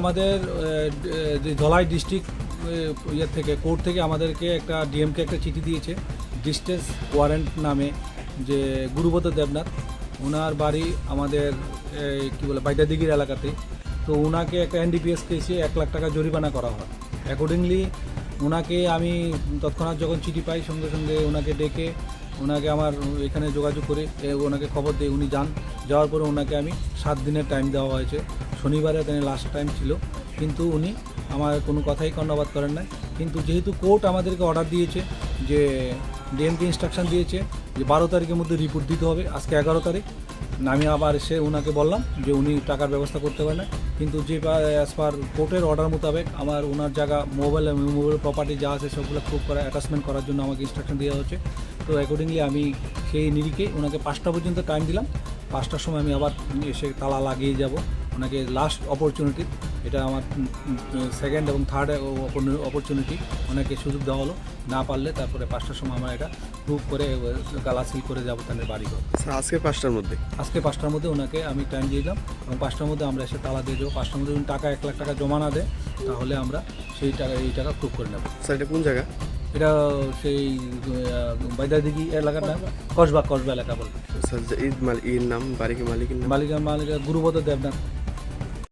আমাদের যে ধলাই ডিস্ট্রিক্ট ইয়ের থেকে কোর্ট থেকে আমাদেরকে একটা ডিএমকে একটা চিঠি দিয়েছে ডিস্টেন্স ওয়ারেন্ট নামে, যে গুরুব্রত দেবনাথ, ওনার বাড়ি আমাদের কী বলে বাইদাদিঘির এলাকাতে। তো ওনাকে একটা এনডিপিএস কেসে 1 লাখ টাকা জরিমানা করা হয়। অ্যাকর্ডিংলি ওনাকে আমি তৎক্ষণাৎ যখন চিঠি পাই সঙ্গে সঙ্গে ওনাকে ডেকে ওনাকে আমার এখানে যোগাযোগ করে ওনাকে খবর দিয়ে উনি যাওয়ার পরে ওনাকে আমি 7 দিনের টাইম দেওয়া হয়েছে। শনিবারে তিনি লাস্ট টাইম ছিল, কিন্তু উনি আমার কোনো কথাই কর্ণপাত করেন নাই। কিন্তু যেহেতু কোর্ট আমাদেরকে অর্ডার দিয়েছে, যে ডিএমকে ইনস্ট্রাকশন দিয়েছে যে 12 তারিখের মধ্যে রিপোর্ট দিতে হবে, আজকে 11 তারিখ। আমি আবার এসে ওনাকে বললাম যে উনি টাকার ব্যবস্থা করতে পারেন না, কিন্তু যে অ্যাজ পার কোর্টের অর্ডার মোতাবেক আমার ওনার জায়গা মোবাইল প্রপার্টি যা আছে সবগুলো প্রুভ করা অ্যাটাচমেন্ট করার জন্য আমাকে ইনস্ট্রাকশন দেওয়া হচ্ছে। তো অ্যাকর্ডিংলি আমি সেই নিরিখে ওনাকে 5টা পর্যন্ত টাইম দিলাম। 5টার সময় আমি আবার এসে তালা লাগিয়ে যাব। ওনাকে লাস্ট অপরচুনিটি, এটা আমার সেকেন্ড এবং থার্ড অপরচুনিটি, ওনাকে সুযোগ দেওয়া হলো। না পারলে তারপরে 5টার সময় আমরা এটা প্রুভ করে গালা সিল করে যাবো তাদের বাড়ি ঘর। আজকে 5টার মধ্যে ওনাকে আমি টাইম দিয়ে দিলাম এবং 5টার মধ্যে আমরা এসে তালা দিয়ে দেবো। 5টার মধ্যে টাকা 1 লাখ টাকা জমা না দেয় তাহলে আমরা এই টাকা প্রুভ করে নেব। স্যার এটা কোন জায়গা? এটা সেই বাইদাদিঘি এলাকার নাম কসবা এলাকা বলে। স্যার এর নাম বাড়ির মালিকের নাম? মালিক গুরুব্রত দেবনাথ।